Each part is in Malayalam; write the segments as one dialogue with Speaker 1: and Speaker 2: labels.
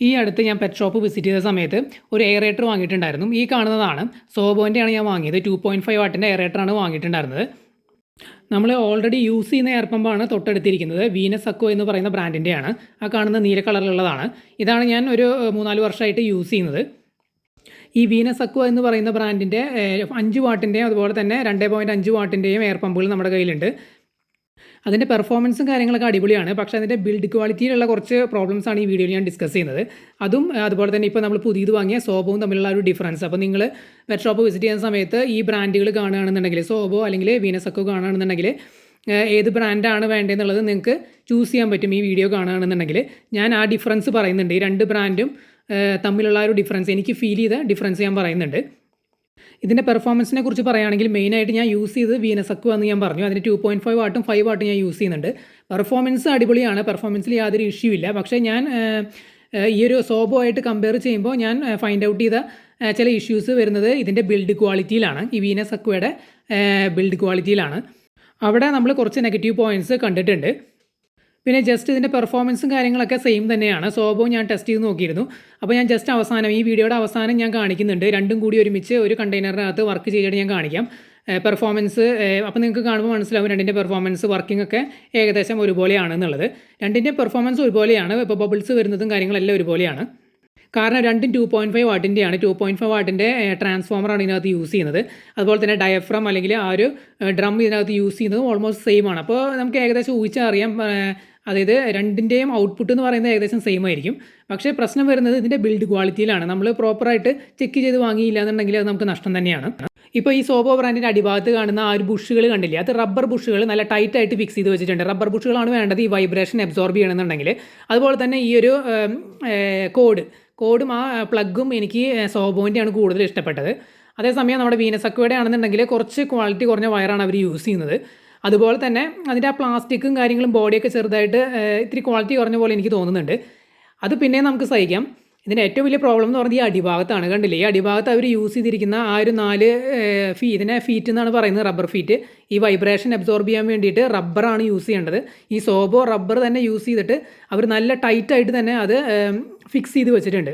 Speaker 1: ഈ അടുത്ത് ഞാൻ പെറ്റ് ഷോപ്പ് വിസിറ്റ് ചെയ്ത സമയത്ത് ഒരു എയറേറ്റർ വാങ്ങിയിട്ടുണ്ടായിരുന്നു. ഈ കാണുന്നതാണ് സോബോൻ്റെയാണ് ഞാൻ വാങ്ങിയത്. 2.5 വാട്ടിൻ്റെ എയറേറ്ററാണ് വാങ്ങിയിട്ടുണ്ടായിരുന്നത്. നമ്മൾ ഓൾറെഡി യൂസ് ചെയ്യുന്ന എയർ പമ്പാണ് തൊട്ടടുത്തിരിക്കുന്നത്. വീനസ് അക്വ എന്ന് പറയുന്ന ബ്രാൻഡിൻ്റെയാണ്. ആ കാണുന്ന നീല കളറിലുള്ളതാണ്. ഇതാണ് ഞാൻ ഒരു 3-4 വർഷമായിട്ട് യൂസ് ചെയ്യുന്നത്. ഈ വീനസ് അക്വ എന്ന് പറയുന്ന ബ്രാൻഡിൻ്റെ 5 വാട്ടിൻ്റെയും അതുപോലെ തന്നെ 2.5 വാട്ടിൻ്റെയും എയർ പമ്പുകൾ നമ്മുടെ കയ്യിലുണ്ട്. അതിൻ്റെ പെർഫോമൻസും കാര്യങ്ങളൊക്കെ അടിപൊളിയാണ്. പക്ഷേ അതിൻ്റെ ബിൽഡ് ക്വാളിറ്റിയിലുള്ള കുറച്ച് പ്രോബ്ലംസ് ആണ് ഈ വീഡിയോയിൽ ഞാൻ ഡിസ്കസ് ചെയ്യുന്നത്. അതുപോലെ തന്നെ ഇപ്പോൾ നമ്മൾ പുതിയത് വാങ്ങിയ സോബോവും തമ്മിലുള്ള ഒരു ഡിഫറൻസ്. അപ്പോൾ നിങ്ങൾ പെറ്റ് ഷോപ്പ് വിസിറ്റ് ചെയ്യുന്ന സമയത്ത് ഈ ബ്രാൻഡുകൾ കാണുകയാണെന്നുണ്ടെങ്കിൽ, സോബോ അല്ലെങ്കിൽ വീനസ് അക്വ കാണുകയാണെന്നുണ്ടെങ്കിൽ, ഏത് ബ്രാൻഡാണ് വേണ്ടതെന്നുള്ളത് നിങ്ങൾക്ക് ചൂസ് ചെയ്യാൻ പറ്റും. ഈ വീഡിയോ കാണുകയാണെന്നുണ്ടെങ്കിൽ ഞാൻ ആ ഡിഫറൻസ് പറയുന്നുണ്ട്. ഈ രണ്ട് ബ്രാൻഡും തമ്മിലുള്ള ഒരു ഡിഫറൻസ്, എനിക്ക് ഫീൽ ചെയ്ത ഡിഫറൻസ് ഞാൻ പറയുന്നുണ്ട്. ഇതിൻ്റെ പെർഫോമൻസിനെ കുറിച്ച് പറയുകയാണെങ്കിൽ മെയിനായിട്ട് ഞാൻ യൂസ് ചെയ്തത് വീനസ് അക്വ എന്ന് ഞാൻ പറഞ്ഞു. അതിന് 2.5 വാട്ടും 5 വാട്ടും ഞാൻ യൂസ് ചെയ്യുന്നുണ്ട്. പെർഫോമൻസ് അടിപൊളിയാണ്, പെർഫോമൻസിൽ യാതൊരു ഇഷ്യൂ ഇല്ല. പക്ഷേ ഞാൻ ഈ ഒരു സോബോ ആയിട്ട് കമ്പയർ ചെയ്യുമ്പോൾ ഞാൻ ഫൈൻഡ് ഔട്ട് ചെയ്ത ചില ഇഷ്യൂസ് വരുന്നത് ഇതിൻ്റെ ബിൽഡ് ക്വാളിറ്റിയിലാണ്. ഈ വീനസ് അക്വയുടെ ബിൽഡ് ക്വാളിറ്റിയിലാണ്. അവിടെ നമ്മൾ കുറച്ച് നെഗറ്റീവ് പോയിൻറ്റ്സ് കണ്ടിട്ടുണ്ട്. പിന്നെ ജസ്റ്റ് ഇതിൻ്റെ പെർഫോമൻസും കാര്യങ്ങളൊക്കെ സെയിം തന്നെയാണ്. സോബോ ഞാൻ ടെസ്റ്റ് ചെയ്ത് നോക്കിയിരുന്നു. അപ്പോൾ ഞാൻ ജസ്റ്റ് അവസാനം, ഈ വീഡിയോയുടെ അവസാനം ഞാൻ കാണിക്കുന്നുണ്ട്. രണ്ടും കൂടി ഒരുമിച്ച് ഒരു കണ്ടെയ്നറിനകത്ത് വർക്ക് ചെയ്തിട്ട് ഞാൻ കാണിക്കാം പെർഫോമൻസ്. അപ്പോൾ നിങ്ങൾക്ക് കാണുമ്പോൾ മനസ്സിലാവും രണ്ടിൻ്റെ പെർഫോമൻസ് വർക്കിംഗ് ഒക്കെ ഏകദേശം ഒരുപോലെയാണെന്നുള്ളത്. രണ്ടിൻ്റെ പെർഫോമൻസ് ഒരുപോലെയാണ്. ഇപ്പോൾ ബബിൾസ് വരുന്നതും കാര്യങ്ങളെല്ലാം ഒരുപോലെയാണ്. കാരണം രണ്ടും 2.5 വാട്ടിൻ്റെയാണ്. 2.5 വാട്ടിൻ്റെ ട്രാൻസ്ഫോമറാണ് ഇതിനകത്ത് യൂസ് ചെയ്യുന്നത്. അതുപോലെ തന്നെ ഡയഫ്രം അല്ലെങ്കിൽ ആ ഒരു ഡ്രം ഇതിനകത്ത് യൂസ് ചെയ്യുന്നത് ഓൾമോസ്റ്റ് സെയിം ആണ്. അപ്പോൾ നമുക്ക് ഏകദേശം ഊഹിച്ചറിയാം, അതായത് രണ്ടിൻ്റെയും ഔട്ട്പുട്ട് എന്ന് പറയുന്നത് ഏകദേശം സെയിം ആയിരിക്കും. പക്ഷേ പ്രശ്നം വരുന്നത് ഇതിൻ്റെ ബിൽഡ് ക്വാളിറ്റിയിലാണ്. നമ്മൾ പ്രോപ്പറായിട്ട് ചെക്ക് ചെയ്ത് വാങ്ങിയില്ല എന്നുണ്ടെങ്കിൽ അത് നമുക്ക് നഷ്ടം തന്നെയാണ്. ഇപ്പോൾ ഈ സോബോ ബ്രാൻഡിൻ്റെ അടിഭാഗത്ത് കാണുന്ന ആ ഒരു ബുഷുകൾ കണ്ടില്ലേ, അത് റബ്ബർ ബുഷുകൾ നല്ല ടൈറ്റായിട്ട് ഫിക്സ് ചെയ്ത് വെച്ചിട്ടുണ്ട്. റബ്ബർ ബുഷുകളാണ് വേണ്ടത് ഈ വൈബ്രേഷൻ അബ്സോർബ് ചെയ്യണമെന്നുണ്ടെങ്കിൽ. അതുപോലെ തന്നെ ഈ ഒരു കോഡും ആ പ്ലഗും എനിക്ക് സോബോൻ്റെയാണ് കൂടുതൽ ഇഷ്ടപ്പെട്ടത്. അതേസമയം നമ്മുടെ വീനസ് അക്വയുടെ ആണെന്നുണ്ടെങ്കിൽ കുറച്ച് ക്വാളിറ്റി കുറഞ്ഞ വയറാണ് അവർ യൂസ് ചെയ്യുന്നത്. അതുപോലെ തന്നെ അതിൻ്റെ ആ പ്ലാസ്റ്റിക്കും കാര്യങ്ങളും ബോഡിയൊക്കെ ചെറുതായിട്ട് ഇത്തിരി ക്വാളിറ്റി കുറഞ്ഞ പോലെ എനിക്ക് തോന്നുന്നുണ്ട്. അത് പിന്നെ നമുക്ക് സഹിക്കാം. ഇതിൻ്റെ ഏറ്റവും വലിയ പ്രോബ്ലം എന്ന് പറഞ്ഞാൽ ഈ അടിഭാഗത്താണ്. കണ്ടില്ലേ, ഈ അടിഭാഗത്ത് അവർ യൂസ് ചെയ്തിരിക്കുന്ന ആ ഒരു 4 ഇതിനെ ഫീറ്റ് എന്നാണ് പറയുന്നത്, റബ്ബർ ഫീറ്റ്. ഈ വൈബ്രേഷൻ അബ്സോർബ് ചെയ്യാൻ വേണ്ടിയിട്ട് റബ്ബറാണ് യൂസ് ചെയ്യേണ്ടത്. ഈ സോബോ റബ്ബർ തന്നെ യൂസ് ചെയ്തിട്ട് അവർ നല്ല ടൈറ്റായിട്ട് തന്നെ അത് ഫിക്സ് ചെയ്ത് വെച്ചിട്ടുണ്ട്.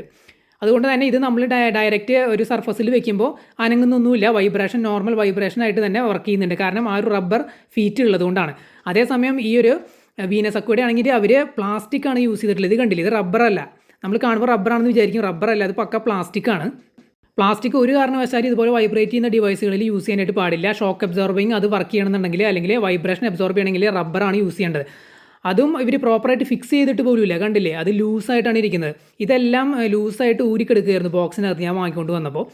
Speaker 1: അതുകൊണ്ട് തന്നെ ഇത് നമ്മൾ ഡയറക്റ്റ് ഒരു സർഫസിൽ വെക്കുമ്പോൾ അനങ്ങുന്നൊന്നുമില്ല. വൈബ്രേഷൻ നോർമൽ വൈബ്രേഷൻ ആയിട്ട് തന്നെ വർക്ക് ചെയ്യുന്നുണ്ട്. കാരണം ആ ഒരു റബ്ബർ ഫീറ്റ് ഉള്ളതുകൊണ്ടാണ്. അതേസമയം ഈ ഒരു വീനസ് അക്വയുടെ ആണെങ്കിൽ അവർ പ്ലാസ്റ്റിക് ആണ് യൂസ് ചെയ്തിട്ടുള്ളത്. ഇത് കണ്ടില്ല, ഇത് റബ്ബറല്ല. നമ്മൾ കാണുമ്പോൾ റബ്ബറാണെന്ന് വിചാരിക്കും, റബ്ബറല്ല, അത് പക്ക പ്ലാസ്റ്റിക്കാണ്. പ്ലാസ്റ്റിക് ഒരു കാരണവശാലും ഇതുപോലെ വൈബ്രേറ്റ് ചെയ്യുന്ന ഡിവൈസുകളിൽ യൂസ് ചെയ്യാനായിട്ട് പാടില്ല. ഷോക്ക് അബ്സോർബിങ് അത് വർക്ക് ചെയ്യണമെന്നുണ്ടെങ്കിൽ അല്ലെങ്കിൽ വൈബ്രേഷൻ അബ്സോർബ് ചെയ്യണമെങ്കിൽ റബ്ബറാണ് യൂസ് ചെയ്യേണ്ടത്. അതും ഇവർ പ്രോപ്പറായിട്ട് ഫിക്സ് ചെയ്തിട്ട് പോലുമില്ല. കണ്ടില്ലേ, അത് ലൂസായിട്ടാണ് ഇരിക്കുന്നത്. ഇതെല്ലാം ലൂസായിട്ട് ഊരിക്കെടുക്കുകയായിരുന്നു ബോക്സിനകത്ത് ഞാൻ വാങ്ങിക്കൊണ്ട് വന്നപ്പോൾ.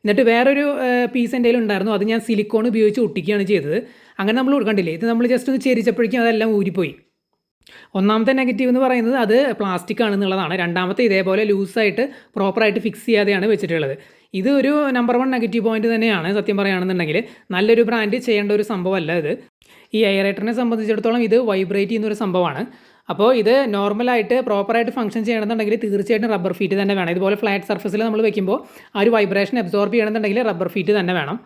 Speaker 1: എന്നിട്ട് വേറൊരു പീസ് എൻ്റെ കയ്യിൽ ഉണ്ടായിരുന്നു, അത് ഞാൻ സിലിക്കോൺ ഉപയോഗിച്ച് ഒട്ടിക്കുകയാണ് ചെയ്തത്. അങ്ങനെ നമ്മൾ കണ്ടില്ലേ, ഇത് നമ്മൾ ജസ്റ്റ് ഒന്ന് ചെരിച്ചപ്പോഴേക്കും അതെല്ലാം ഊരിപ്പോയി. ഒന്നാമത്തെ നെഗറ്റീവ് എന്ന് പറയുന്നത് അത് പ്ലാസ്റ്റിക് ആണെന്നുള്ളതാണ്. രണ്ടാമത്തെ ഇതേപോലെ ലൂസായിട്ട് പ്രോപ്പറായിട്ട് ഫിക്സ് ചെയ്യാതെയാണ് വെച്ചിട്ടുള്ളത്. ഇത് ഒരു നമ്പർ 1 നെഗറ്റീവ് പോയിന്റ് തന്നെയാണ് സത്യം പറയുകയാണെന്നുണ്ടെങ്കിൽ. നല്ലൊരു ബ്രാൻഡ് ചെയ്യേണ്ട ഒരു സംഭവമല്ല ഇത്. ഈ എയറേറ്ററിനെ സംബന്ധിച്ചിടത്തോളം ഇത് വൈബ്രേറ്റ് ചെയ്യുന്നൊരു സംഭവമാണ്. അപ്പോൾ ഇത് നോർമലായിട്ട് പ്രോപ്പറായിട്ട് ഫംഗ്ഷൻ ചെയ്യണമെന്നുണ്ടെങ്കിൽ തീർച്ചയായിട്ടും റബ്ബർ ഫീറ്റ് തന്നെ വേണം. ഇതുപോലെ ഫ്ലാറ്റ് സർഫസിൽ നമ്മൾ വെക്കുമ്പോൾ ആ ഒരു വൈബ്രേഷൻ അബ്സോർബ് ചെയ്യണമെന്നുണ്ടെങ്കിൽ റബ്ബർ ഫീറ്റ് തന്നെ വേണം.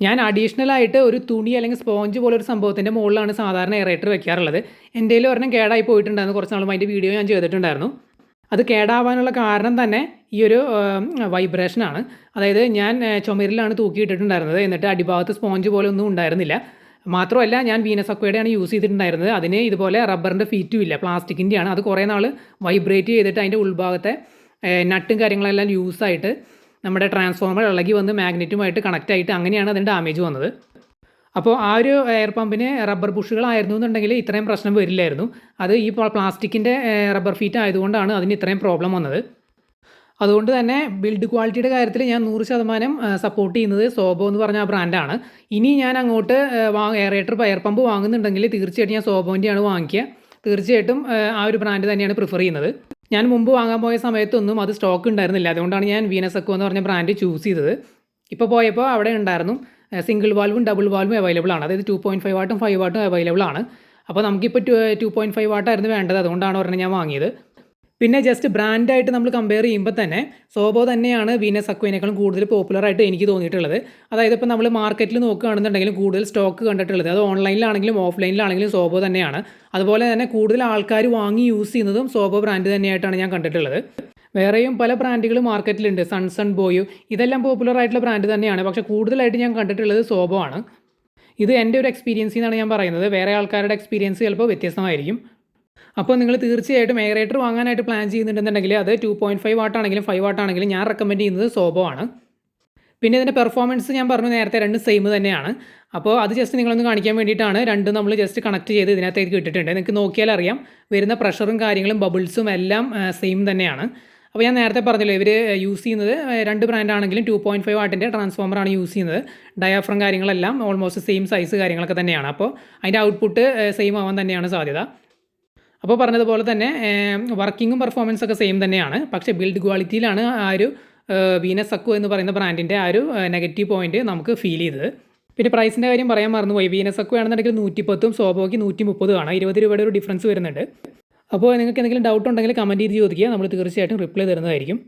Speaker 1: ഞാൻ അഡീഷണലായിട്ട് ഒരു തുണി അല്ലെങ്കിൽ സ്പോഞ്ച് പോലൊരു സംഭവത്തിൻ്റെ മുകളിലാണ് സാധാരണ എയറേറ്റർ വെക്കാറുള്ളത്. എൻ്റെ കയ്യിൽ ഒരെണ്ണം കേടായി പോയിട്ടുണ്ടായിരുന്നു. കുറച്ച് നാളും അതിൻ്റെ വീഡിയോ ഞാൻ ചെയ്തിട്ടുണ്ടായിരുന്നു. അത് കേടാവാനുള്ള കാരണം തന്നെ ഈ ഒരു വൈബ്രേഷനാണ്. അതായത് ഞാൻ ചുമരിലാണ് തൂക്കിയിട്ടിട്ടുണ്ടായിരുന്നത്. എന്നിട്ട് അടിഭാഗത്ത് സ്പോഞ്ച് പോലെ ഒന്നും ഉണ്ടായിരുന്നില്ല. മാത്രമല്ല ഞാൻ വീനസ് അക്വയുടെയാണ് യൂസ് ചെയ്തിട്ടുണ്ടായിരുന്നത്. അതിന് ഇതുപോലെ റബ്ബറിൻ്റെ ഫീറ്റും ഇല്ല, പ്ലാസ്റ്റിക്കിൻ്റെയാണ്. അത് കുറേ നാൾ വൈബ്രേറ്റ് ചെയ്തിട്ട് അതിൻ്റെ ഉൾഭാഗത്തെ നട്ടും കാര്യങ്ങളെല്ലാം ലൂസായിട്ട് നമ്മുടെ ട്രാൻസ്ഫോമർ ഇളകി വന്ന് മാഗ്നറ്റുമായിട്ട് കണക്റ്റ് ആയിട്ട് അങ്ങനെയാണ് അതിന് ഡാമേജ് വന്നത്. അപ്പോൾ ആ ഒരു എയർ പമ്പിന് റബ്ബർ ബുഷുകളായിരുന്നു എന്നുണ്ടെങ്കിൽ ഇത്രയും പ്രശ്നം വരില്ലായിരുന്നു. അത് ഈ പ്ലാസ്റ്റിക്കിൻ്റെ റബ്ബർ ഫീറ്റ് ആയതുകൊണ്ടാണ് അതിന് ഇത്രയും പ്രോബ്ലം വന്നത്. അതുകൊണ്ട് തന്നെ ബിൽഡ് ക്വാളിറ്റിയുടെ കാര്യത്തിൽ ഞാൻ 100% സപ്പോർട്ട് ചെയ്യുന്നത് സോബോ എന്ന് പറഞ്ഞ ആ ബ്രാൻഡാണ്. ഇനി ഞാൻ അങ്ങോട്ട് എയർ പമ്പ് വാങ്ങുന്നുണ്ടെങ്കിൽ തീർച്ചയായിട്ടും ഞാൻ സോബോൻ്റെയാണ് വാങ്ങിക്കുക. തീർച്ചയായിട്ടും ആ ഒരു ബ്രാൻഡ് തന്നെയാണ് പ്രിഫർ ചെയ്യുന്നത്. ഞാൻ മുമ്പ് വാങ്ങാൻ പോയ സമയത്തൊന്നും അത് സ്റ്റോക്ക് ഉണ്ടായിരുന്നില്ല. അതുകൊണ്ടാണ് ഞാൻ വീനസ് അക്വ എന്ന് പറഞ്ഞ ബ്രാൻഡ് ചൂസ് ചെയ്തത്. ഇപ്പോൾ പോയപ്പോൾ അവിടെ ഉണ്ടായിരുന്നു. സിംഗിൾ വാൽവും ഡബിൾ വാൽവും അവൈലബിൾ ആണ്. അതായത് 2.5 വാട്ടും 5 വാട്ടും അവൈലബിൾ ആണ്. അപ്പോൾ നമുക്കിപ്പോൾ 2.5 വാട്ടായിരുന്നു വേണ്ടത്. അതുകൊണ്ടാണ് ഒരെണ്ണം ഞാൻ വാങ്ങിയത്. പിന്നെ ജസ്റ്റ് ബ്രാൻഡായിട്ട് നമ്മൾ കമ്പയർ ചെയ്യുമ്പോൾ തന്നെ സോബോ തന്നെയാണ് വീനസ് അക്വയിനേക്കാളും കൂടുതൽ പോപ്പുലറായിട്ട് എനിക്ക് തോന്നിയിട്ടുള്ളത്. അതായത് ഇപ്പോൾ നമ്മൾ മാർക്കറ്റിൽ നോക്കുകയാണെന്നുണ്ടെങ്കിലും കൂടുതൽ സ്റ്റോക്ക് കണ്ടിട്ടുള്ളത് അത് ഓൺലൈനിലാണെങ്കിലും ഓഫ്ലൈനിലാണെങ്കിലും സോബോ തന്നെയാണ്. അതുപോലെ തന്നെ കൂടുതൽ ആൾക്കാർ വാങ്ങി യൂസ് ചെയ്യുന്നതും സോബോ ബ്രാൻഡ് തന്നെയായിട്ടാണ് ഞാൻ കണ്ടിട്ടുള്ളത്. വേറെയും പല ബ്രാൻഡുകൾ മാർക്കറ്റിലുണ്ട്. സൺസൺ, ബോയു ഇതെല്ലാം പോപ്പുലർ ആയിട്ടുള്ള ബ്രാൻഡ് തന്നെയാണ്. പക്ഷേ കൂടുതലായിട്ട് ഞാൻ കണ്ടിട്ടുള്ളത് സോബോ ആണ്. ഇത് എൻ്റെ ഒരു എക്സ്പീരിയൻസിൽ നിന്നാണ് ഞാൻ പറയുന്നത്. വേറെ ആൾക്കാരുടെ എക്സ്പീരിയൻസ് ചിലപ്പോൾ വ്യത്യസ്തമായിരിക്കും. അപ്പോൾ നിങ്ങൾ തീർച്ചയായിട്ടും എയറേറ്റർ വാങ്ങാനായിട്ട് പ്ലാൻ ചെയ്യുന്നുണ്ടെന്നുണ്ടെങ്കിൽ അത് 2.5 വാട്ട് ആണെങ്കിലും 5 വാട്ട് ആണെങ്കിലും ഞാൻ റെക്കമെൻഡ് ചെയ്യുന്നത് സോബോ ആണ്. പിന്നെ ഇതിൻ്റെ പെർഫോമൻസ് ഞാൻ പറഞ്ഞു നേരത്തെ രണ്ടും സെയിം തന്നെയാണ്. അപ്പോൾ അത് ജസ്റ്റ് നിങ്ങളൊന്ന് കാണിക്കാൻ വേണ്ടിയിട്ടാണ് രണ്ടും നമ്മൾ ജസ്റ്റ് കണക്ട് ചെയ്ത് ഇതിനകത്തേക്ക് ഇട്ടിട്ടുണ്ട്. നിങ്ങൾക്ക് നോക്കിയാൽ അറിയാം വരുന്ന പ്രഷറും കാര്യങ്ങളും ബബിൾസും എല്ലാം സെയിം തന്നെയാണ്. അപ്പോൾ ഞാൻ നേരത്തെ പറഞ്ഞല്ലോ ഇവർ യൂസ് ചെയ്യുന്നത് രണ്ട് ബ്രാൻഡാണെങ്കിലും 2.5 വാട്ടിൻ്റെ ട്രാൻസ്ഫോമറാണ് യൂസ് ചെയ്യുന്നത്. ഡയാഫ്രം കാര്യങ്ങളെല്ലാം ഓൾമോസ്റ്റ് സെയിം സൈസ് കാര്യങ്ങളൊക്കെ തന്നെയാണ്. അപ്പോൾ അതിൻ്റെ ഔട്ട്പുട്ട് സെയിം ആവാൻ തന്നെയാണ് സാധ്യത. അപ്പോൾ പറഞ്ഞതുപോലെ തന്നെ വർക്കിങ്ങും പെർഫോമൻസ് ഒക്കെ സെയിം തന്നെയാണ്. പക്ഷേ ബിൽഡ് ക്വാളിറ്റിയിലാണ് ആ ഒരു വീനസ് അക്വ എന്ന് പറയുന്ന ബ്രാൻഡിൻ്റെ ആ ഒരു നെഗറ്റീവ് പോയിന്റ് നമുക്ക് ഫീൽ ചെയ്തത്. പിന്നെ പ്രൈസിൻ്റെ കാര്യം പറയാൻ മറന്നുപോയി. വീനസ് അക്വ ആണെന്നുണ്ടെങ്കിൽ 110 സോബോയ്ക്ക് 130 ആണ്. 20 രൂപയുടെ ഒരു ഡിഫറൻസ് വരുന്നുണ്ട്. അപ്പോൾ നിങ്ങൾക്ക് എന്തെങ്കിലും ഡൗട്ട് ഉണ്ടെങ്കിൽ കമൻറ്റ് ചെയ്ത് ചോദിക്കുക. നമ്മൾ തീർച്ചയായിട്ടും റിപ്ലൈ തരുന്നതായിരിക്കും.